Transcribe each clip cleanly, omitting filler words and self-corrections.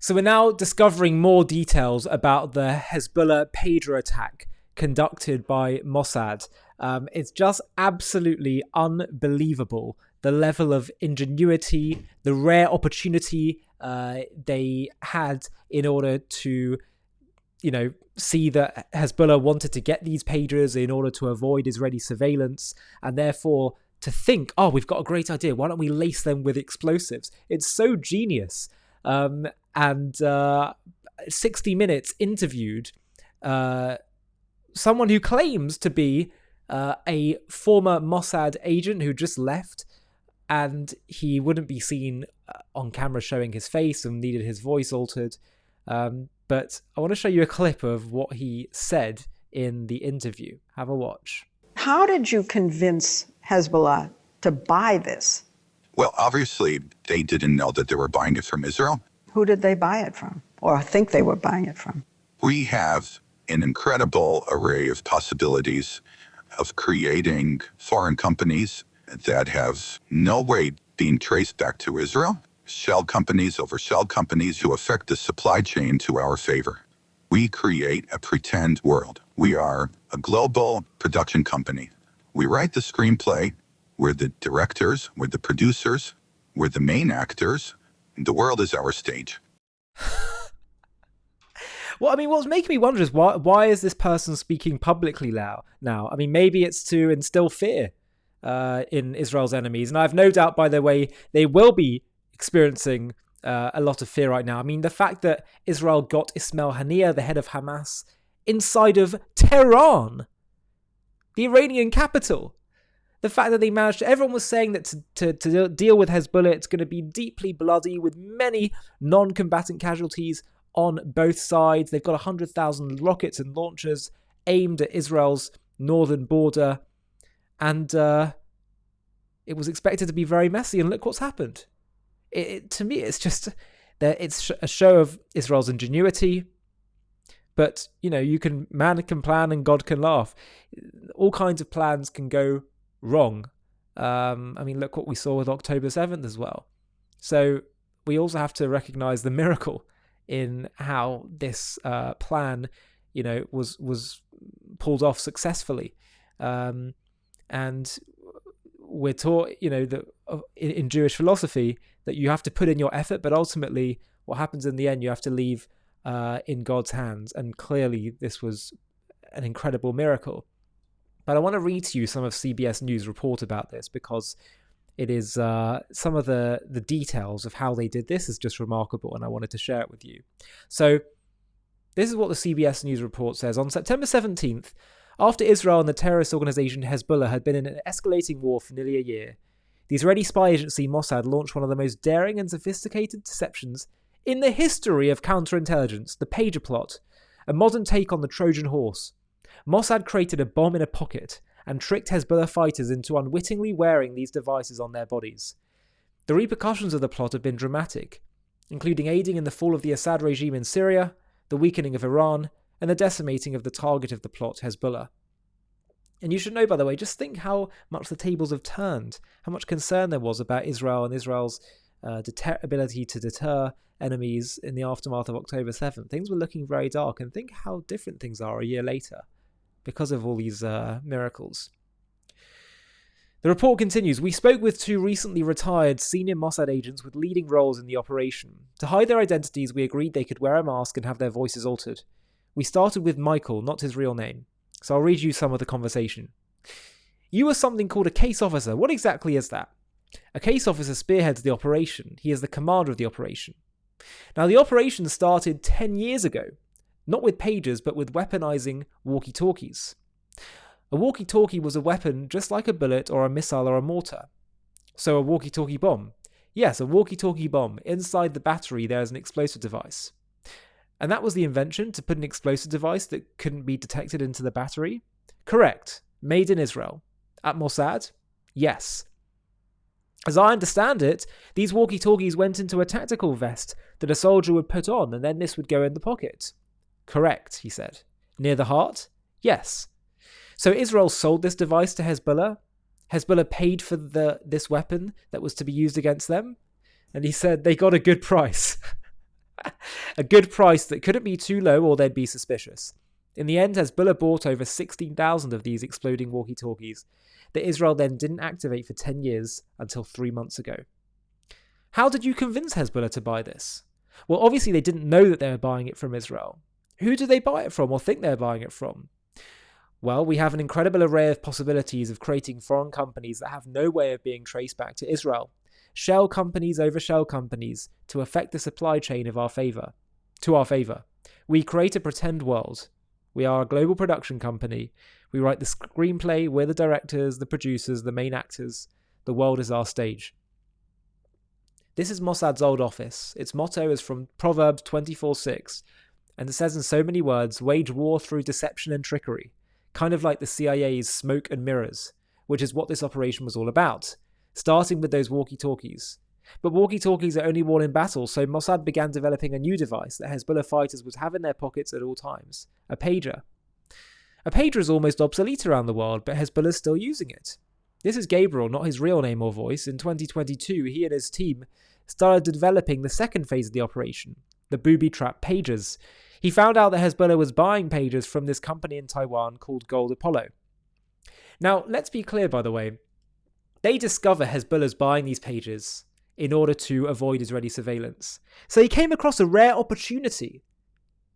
So we're now discovering more details about the Hezbollah pager attack conducted by Mossad. It's just absolutely unbelievable, the level of ingenuity, the rare opportunity they had in order to, see that Hezbollah wanted to get these pagers in order to avoid Israeli surveillance, and therefore to think, oh, we've got a great idea. Why don't we lace them with explosives? It's so genius. And 60 Minutes interviewed someone who claims to be a former Mossad agent who just left, and he wouldn't be seen on camera showing his face and needed his voice altered. But I want to show you a clip of what he said in the interview. Have a watch. How did you convince Hezbollah to buy this? Well, obviously, they didn't know that they were buying it from Israel. Who did they buy it from, or think they were buying it from? We have an incredible array of possibilities of creating foreign companies that have no way being traced back to Israel, shell companies over shell companies who affect the supply chain to our favor. We create a pretend world. We are a global production company. We write the screenplay. We're the directors. We're the producers. We're the main actors. The world is our stage. Well, I mean, what's making me wonder is why is this person speaking publicly now? I mean, maybe it's to instill fear in Israel's enemies. And I have no doubt, by the way, they will be experiencing a lot of fear right now. I mean, the fact that Israel got Ismail Haniyeh, the head of Hamas, inside of Tehran, the Iranian capital. The fact that they managed, everyone was saying that to deal with Hezbollah, it's going to be deeply bloody with many non-combatant casualties on both sides. They've got 100,000 rockets and launchers aimed at Israel's northern border. And it was expected to be very messy. And look what's happened. To me, it's just that it's a show of Israel's ingenuity. But, man can plan and God can laugh. All kinds of plans can go wrong. I mean, look what we saw with October 7th as well. So we also have to recognize the miracle in how this plan, was pulled off successfully. And we're taught, that in Jewish philosophy that you have to put in your effort, but ultimately what happens in the end, you have to leave in God's hands. And clearly this was an incredible miracle. But I want to read to you some of CBS News' report about this because it is some of the details of how they did this is just remarkable, and I wanted to share it with you. So this is what the CBS News report says. On September 17th, after Israel and the terrorist organization Hezbollah had been in an escalating war for nearly a year, the Israeli spy agency Mossad launched one of the most daring and sophisticated deceptions in the history of counterintelligence, the pager plot, a modern take on the Trojan horse. Mossad created a bomb in a pocket and tricked Hezbollah fighters into unwittingly wearing these devices on their bodies. The repercussions of the plot have been dramatic, including aiding in the fall of the Assad regime in Syria, the weakening of Iran, and the decimating of the target of the plot, Hezbollah. And you should know, by the way, just think how much the tables have turned, how much concern there was about Israel and Israel's ability to deter enemies in the aftermath of October 7th. Things were looking very dark, and think how different things are a year later because of all these miracles. The report continues, we spoke with two recently retired senior Mossad agents with leading roles in the operation. To hide their identities, we agreed they could wear a mask and have their voices altered. We started with Michael, not his real name. So I'll read you some of the conversation. You are something called a case officer. What exactly is that? A case officer spearheads the operation. He is the commander of the operation. Now, the operation started 10 years ago, not with pagers, but with weaponizing walkie-talkies. A walkie-talkie was a weapon just like a bullet or a missile or a mortar. So a walkie-talkie bomb. Yes, a walkie-talkie bomb. Inside the battery, there is an explosive device. And that was the invention, to put an explosive device that couldn't be detected into the battery? Correct. Made in Israel. At Mossad? Yes. As I understand it, these walkie-talkies went into a tactical vest that a soldier would put on, and then this would go in the pocket. Correct, he said. Near the heart? Yes. So Israel sold this device to Hezbollah. Hezbollah paid for this weapon that was to be used against them. And he said they got a good price. A good price that couldn't be too low or they'd be suspicious. In the end, Hezbollah bought over 16,000 of these exploding walkie-talkies that Israel then didn't activate for 10 years until 3 months ago. How did you convince Hezbollah to buy this? Well, obviously they didn't know that they were buying it from Israel. Who did they buy it from or think they're buying it from? Well, we have an incredible array of possibilities of creating foreign companies that have no way of being traced back to Israel. Shell companies over shell companies to affect the supply chain to our favour. We create a pretend world. We are a global production company. We write the screenplay, we're the directors, the producers, the main actors. The world is our stage. This is Mossad's old office. Its motto is from Proverbs 24:6, and it says in so many words, wage war through deception and trickery, kind of like the CIA's smoke and mirrors, which is what this operation was all about, starting with those walkie-talkies. But walkie-talkies are only worn in battle, so Mossad began developing a new device that Hezbollah fighters would have in their pockets at all times, a pager. A pager is almost obsolete around the world, but Hezbollah is still using it. This is Gabriel, not his real name or voice. In 2022, he and his team started developing the second phase of the operation, the booby trap pagers. He found out that Hezbollah was buying pagers from this company in Taiwan called Gold Apollo. Now, let's be clear, by the way. They discover Hezbollah's buying these pagers in order to avoid Israeli surveillance. So he came across a rare opportunity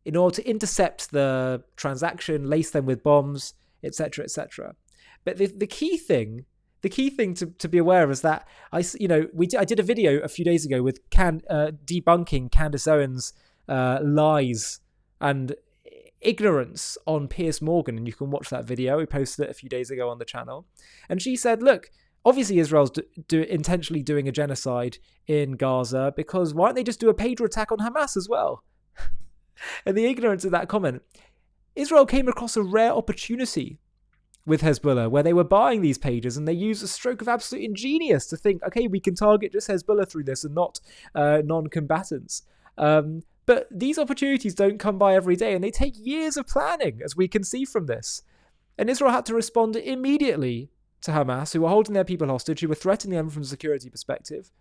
in order to intercept the transaction, lace them with bombs, etc., etc. But the key thing to be aware of is that I did a video a few days ago with debunking Candace Owens' lies and ignorance on Piers Morgan, and you can watch that video. We posted it a few days ago on the channel, and she said, "Look, obviously Israel's intentionally doing a genocide in Gaza because why don't they just do a pager attack on Hamas as well?" And the ignorance of that comment, Israel came across a rare opportunity with Hezbollah where they were buying these pagers, and they used a stroke of absolute ingenious to think, okay, we can target just Hezbollah through this and not non-combatants. But these opportunities don't come by every day, and they take years of planning, as we can see from this. And Israel had to respond immediately to Hamas, who were holding their people hostage, who were threatening them from a security perspective.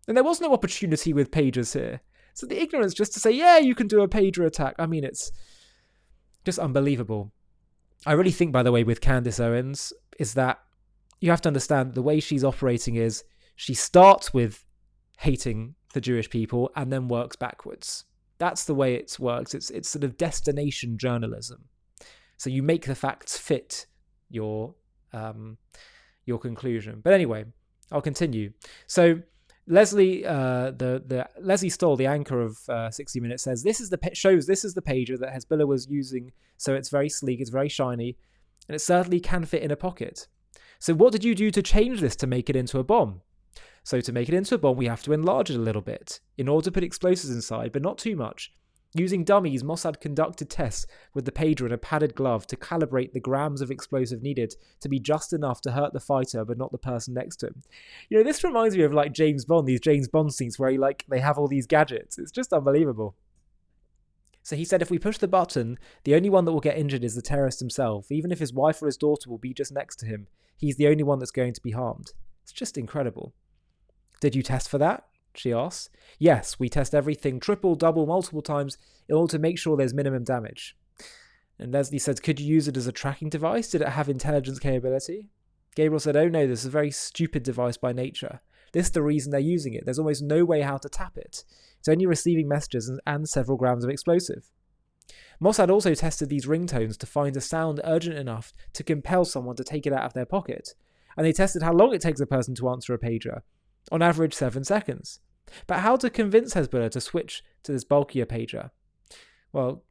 And there was no opportunity with pagers here. So the ignorance just to say, yeah, you can do a pager attack. I mean, it's just unbelievable. I really think, by the way, with Candace Owens, is that you have to understand the way she's operating is she starts with hating the Jewish people and then works backwards. That's the way it works. It's sort of destination journalism. So you make the facts fit your conclusion. But anyway, I'll continue. So Leslie Stoll, the anchor of 60 Minutes, says this is the pager that Hezbollah was using. So it's very sleek, it's very shiny, and it certainly can fit in a pocket. So what did you do to change this to make it into a bomb? So to make it into a bomb, we have to enlarge it a little bit in order to put explosives inside, but not too much. Using dummies, Mossad conducted tests with the pager in a padded glove to calibrate the grams of explosive needed to be just enough to hurt the fighter, but not the person next to him. You know, this reminds me of like James Bond, these James Bond scenes where they have all these gadgets. It's just unbelievable. So he said if we push the button, the only one that will get injured is the terrorist himself. Even if his wife or his daughter will be just next to him, he's the only one that's going to be harmed. It's just incredible. Did you test for that? She asks. Yes, we test everything triple, double, multiple times in order to make sure there's minimum damage. And Leslie said, could you use it as a tracking device? Did it have intelligence capability? Gabriel said, oh no, this is a very stupid device by nature. This is the reason they're using it. There's almost no way how to tap it. It's only receiving messages and several grams of explosive. Mossad also tested these ringtones to find a sound urgent enough to compel someone to take it out of their pocket. And they tested how long it takes a person to answer a pager. On average, 7 seconds. But how to convince Hezbollah to switch to this bulkier pager? Well,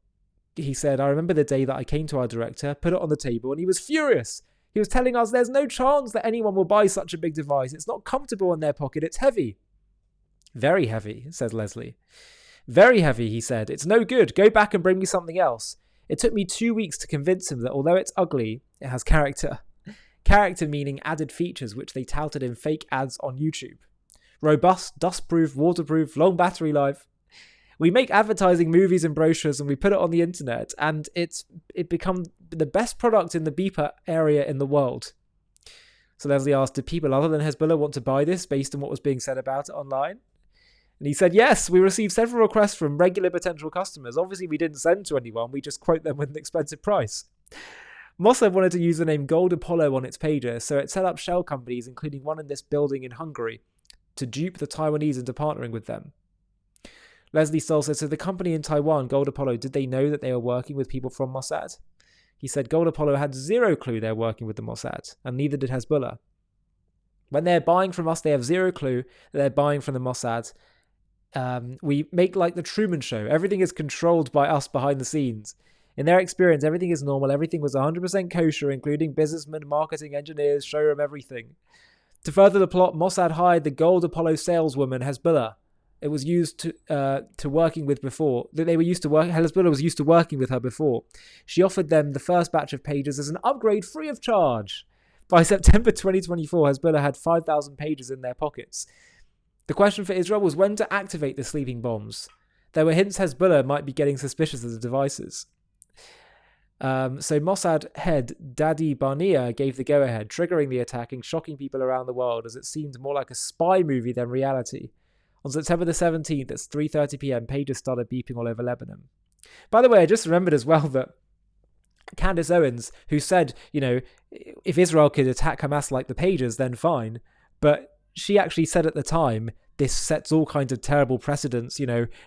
he said, I remember the day that I came to our director, put it on the table, and he was furious. He was telling us there's no chance that anyone will buy such a big device. It's not comfortable in their pocket. It's heavy. Very heavy, says Leslie. Very heavy, he said. It's no good. Go back and bring me something else. It took me 2 weeks to convince him that although it's ugly, it has character. Character meaning added features which they touted in fake ads on YouTube. Robust, dust-proof, waterproof, long battery life. We make advertising, movies and brochures and we put it on the internet, and it become the best product in the beeper area in the world. So Leslie asked, did people other than Hezbollah want to buy this based on what was being said about it online? And he said, yes, we received several requests from regular potential customers. Obviously, we didn't send to anyone. We just quote them with an expensive price. Mossad wanted to use the name Gold Apollo on its pager, so it set up shell companies, including one in this building in Hungary, to dupe the Taiwanese into partnering with them. Leslie Stoll said, so the company in Taiwan, Gold Apollo, did they know that they were working with people from Mossad? He said Gold Apollo had zero clue they were working with the Mossad, and neither did Hezbollah. When they're buying from us, they have zero clue that they're buying from the Mossad. We make like the Truman Show. Everything is controlled by us behind the scenes. In their experience, everything is normal. Everything was 100% kosher, including businessmen, marketing engineers, showroom, everything. To further the plot, Mossad hired the Gold Apollo saleswoman Hezbollah. It was used to working with before. They were used to work. Hezbollah was used to working with her before. She offered them the first batch of pages as an upgrade free of charge. By September 2024, Hezbollah had 5,000 pages in their pockets. The question for Israel was when to activate the sleeping bombs. There were hints Hezbollah might be getting suspicious of the devices. So Mossad head Dadi Barnea gave the go-ahead, triggering the attack and shocking people around the world as it seemed more like a spy movie than reality. On September the 17th at 3:30 p.m, pages started beeping all over Lebanon. By the way, I just remembered as well that Candace Owens, who said, if Israel could attack Hamas like the pages, then fine. But she actually said at the time, this sets all kinds of terrible precedents.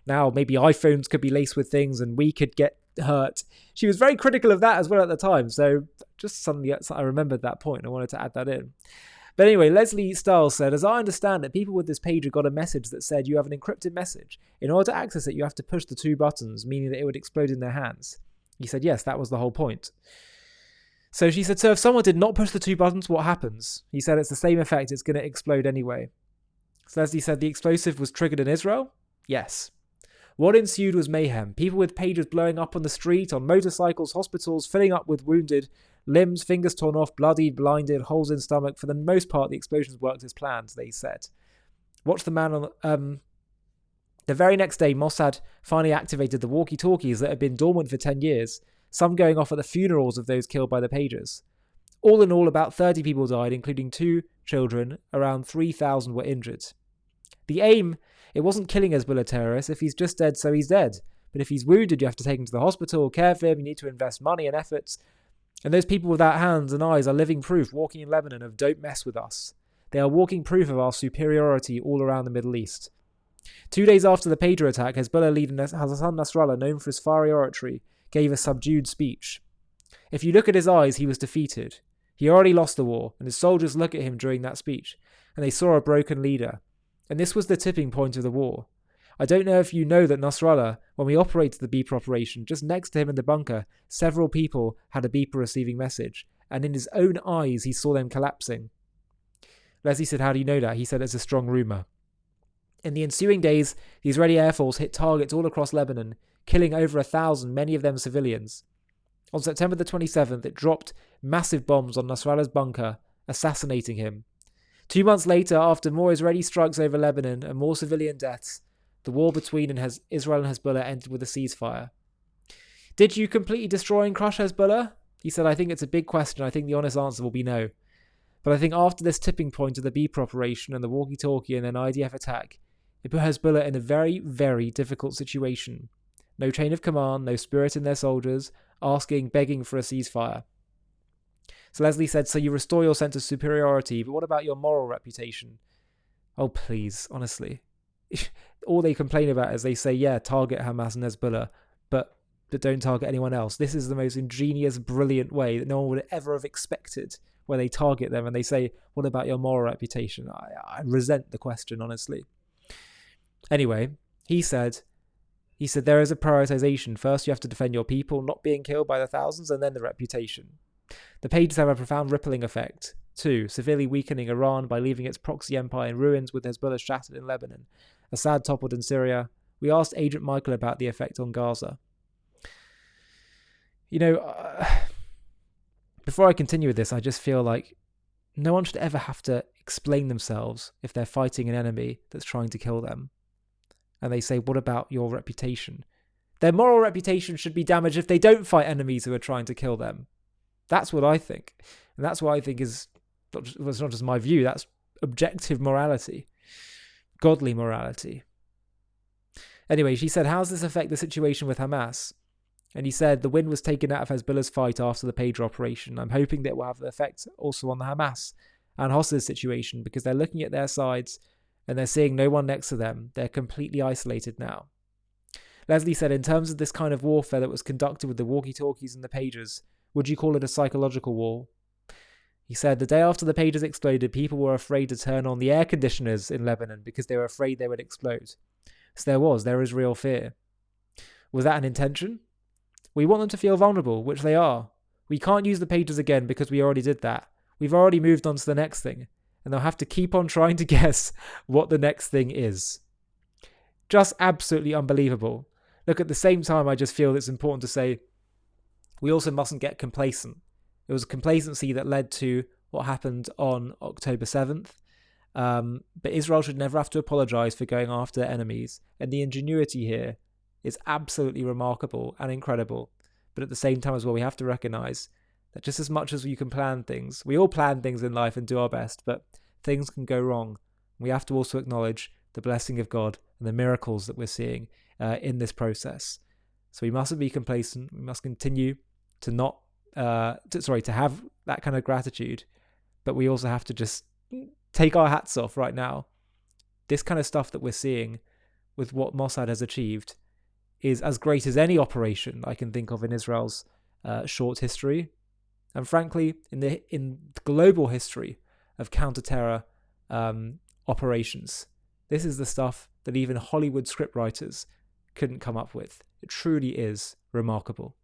Now maybe iPhones could be laced with things and we could get hurt. She was very critical of that as well at the time. So just suddenly I remembered that point and I wanted to add that in. But anyway, Leslie Stiles said, as I understand it, people with this pager got a message that said you have an encrypted message. In order to access it, you have to push the 2 buttons, meaning that it would explode in their hands. He said, yes, that was the whole point. So she said, so if someone did not push the 2 buttons, what happens? He said, it's the same effect. It's going to explode anyway. So Leslie said, the explosive was triggered in Israel? Yes. What ensued was mayhem. People with pagers blowing up on the street, on motorcycles, hospitals, filling up with wounded, limbs, fingers torn off, bloodied, blinded, holes in stomach. For the most part, the explosions worked as planned, they said. Watch the man on... The very next day, Mossad finally activated the walkie-talkies that had been dormant for 10 years, some going off at the funerals of those killed by the pagers. All in all, about 30 people died, including 2 children. Around 3,000 were injured. The aim, it wasn't killing Hezbollah terrorists. If he's just dead, so he's dead. But if he's wounded, you have to take him to the hospital, care for him, you need to invest money and efforts. And those people without hands and eyes are living proof, walking in Lebanon, of don't mess with us. They are walking proof of our superiority all around the Middle East. 2 days after the pager attack, Hezbollah leader Hassan Nasrallah, known for his fiery oratory, gave a subdued speech. If you look at his eyes, he was defeated. He already lost the war, and his soldiers look at him during that speech, and they saw a broken leader. And this was the tipping point of the war. I don't know if you know that Nasrallah, when we operated the beeper operation, just next to him in the bunker, several people had a beeper receiving message, and in his own eyes he saw them collapsing. Leslie said, how do you know that? He said, it's a strong rumour. In the ensuing days, the Israeli Air Force hit targets all across Lebanon, killing over 1,000, many of them civilians. On September the 27th, it dropped massive bombs on Nasrallah's bunker, assassinating him. 2 months later, after more Israeli strikes over Lebanon and more civilian deaths, the war between Israel and Hezbollah ended with a ceasefire. Did you completely destroy and crush Hezbollah? He said, I think it's a big question. I think the honest answer will be no. But I think after this tipping point of the beeper operation and the walkie-talkie and an IDF attack, it put Hezbollah in a very, very difficult situation. No chain of command, no spirit in their soldiers, begging for a ceasefire. So Leslie said, so you restore your sense of superiority, but what about your moral reputation? Oh, please, honestly. All they complain about is they say, yeah, target Hamas and Hezbollah, but don't target anyone else. This is the most ingenious, brilliant way that no one would ever have expected, where they target them and they say, what about your moral reputation? I resent the question, honestly. Anyway, he said, there is a prioritization. First, you have to defend your people, not being killed by the thousands, and then the reputation. The pages have a profound rippling effect. 2, severely weakening Iran by leaving its proxy empire in ruins with Hezbollah shattered in Lebanon. Assad toppled in Syria. We asked Agent Michael about the effect on Gaza. Before I continue with this, I just feel like no one should ever have to explain themselves if they're fighting an enemy that's trying to kill them. And they say, what about your reputation? Their moral reputation should be damaged if they don't fight enemies who are trying to kill them. That's what I think. And that's what I think is, it's not just my view, that's objective morality, godly morality. Anyway, she said, how does this affect the situation with Hamas? And he said, the wind was taken out of Hezbollah's fight after the pager operation. I'm hoping that it will have an effect also on the Hamas and hostage situation, because they're looking at their sides and they're seeing no one next to them. They're completely isolated now. Leslie said, in terms of this kind of warfare that was conducted with the walkie-talkies and the pagers, would you call it a psychological war? He said, the day after the pagers exploded, people were afraid to turn on the air conditioners in Lebanon because they were afraid they would explode. So there is real fear. Was that an intention? We want them to feel vulnerable, which they are. We can't use the pagers again because we already did that. We've already moved on to the next thing, and they'll have to keep on trying to guess what the next thing is. Just absolutely unbelievable. Look, at the same time, I just feel it's important to say we also mustn't get complacent. It was complacency that led to what happened on October 7th. But Israel should never have to apologize for going after their enemies. And the ingenuity here is absolutely remarkable and incredible. But at the same time as well, we have to recognize that just as much as you can plan things, we all plan things in life and do our best, but things can go wrong. We have to also acknowledge the blessing of God and the miracles that we're seeing in this process. So we mustn't be complacent. We must continue to to have that kind of gratitude, but we also have to just take our hats off right now. This kind of stuff that we're seeing with what Mossad has achieved is as great as any operation I can think of in Israel's short history, and frankly, in the global history of counter-terror operations. This is the stuff that even Hollywood scriptwriters couldn't come up with. It truly is remarkable.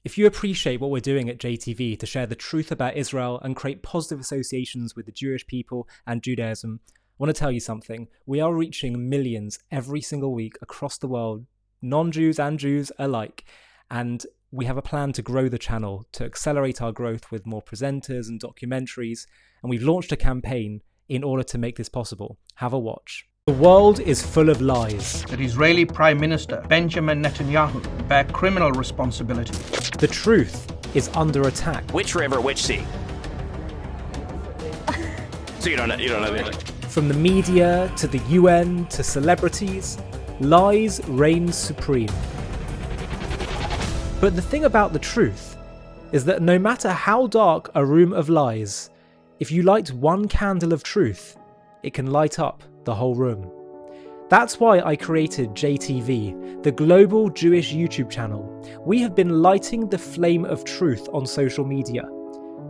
If you appreciate what we're doing at JTV to share the truth about Israel and create positive associations with the Jewish people and Judaism, I want to tell you something. We are reaching millions every single week across the world, non-Jews and Jews alike. And we have a plan to grow the channel, to accelerate our growth with more presenters and documentaries. And we've launched a campaign in order to make this possible. Have a watch. The world is full of lies. That Israeli Prime Minister Benjamin Netanyahu bear criminal responsibility. The truth is under attack. Which river, which sea? So you don't know the From the media to the UN to celebrities, lies reign supreme. But the thing about the truth is that no matter how dark a room of lies, if you light one candle of truth, it can light up the whole room. That's why I created JTV, the global Jewish YouTube channel. We have been lighting the flame of truth on social media.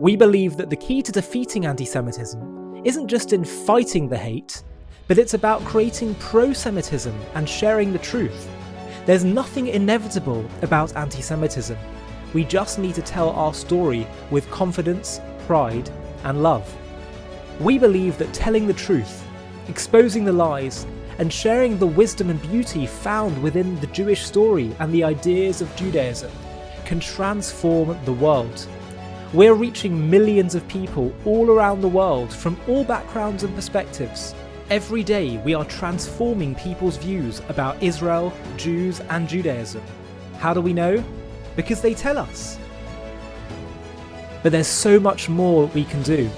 We believe that the key to defeating anti-Semitism isn't just in fighting the hate, but it's about creating pro-Semitism and sharing the truth. There's nothing inevitable about anti-Semitism. We just need to tell our story with confidence, pride, and love. We believe that telling the truth, exposing the lies, and sharing the wisdom and beauty found within the Jewish story and the ideas of Judaism can transform the world. We're reaching millions of people all around the world from all backgrounds and perspectives. Every day we are transforming people's views about Israel, Jews, and Judaism. How do we know? Because they tell us. But there's so much more we can do.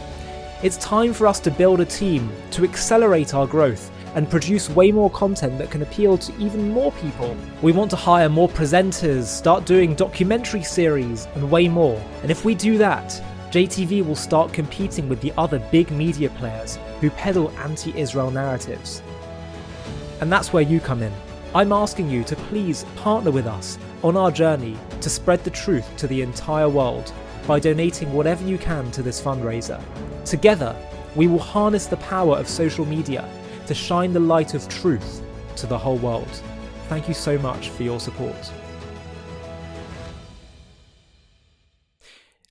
It's time for us to build a team to accelerate our growth and produce way more content that can appeal to even more people. We want to hire more presenters, start doing documentary series, and way more. And if we do that, JTV will start competing with the other big media players who peddle anti-Israel narratives. And that's where you come in. I'm asking you to please partner with us on our journey to spread the truth to the entire world by donating whatever you can to this fundraiser. Together, we will harness the power of social media to shine the light of truth to the whole world. Thank you so much for your support.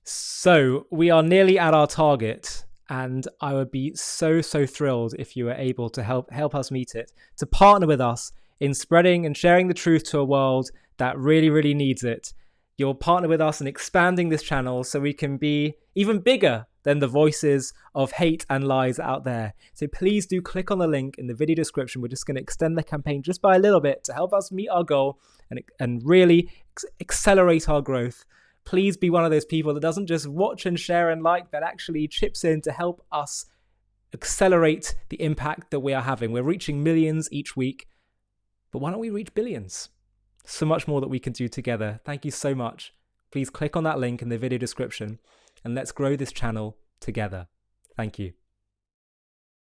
So we are nearly at our target, and I would be so thrilled if you were able to help us meet it, to partner with us in spreading and sharing the truth to a world that really needs it. You'll partner with us in expanding this channel so we can be even bigger than the voices of hate and lies out there. So please do click on the link in the video description. We're just going to extend the campaign just by a little bit to help us meet our goal and really accelerate our growth. Please be one of those people that doesn't just watch and share and like, but actually chips in to help us accelerate the impact that we are having. We're reaching millions each week, But why don't we reach billions? So much more that we can do together. Thank you so much. Please click on that link in the video description and let's grow this channel together. Thank you.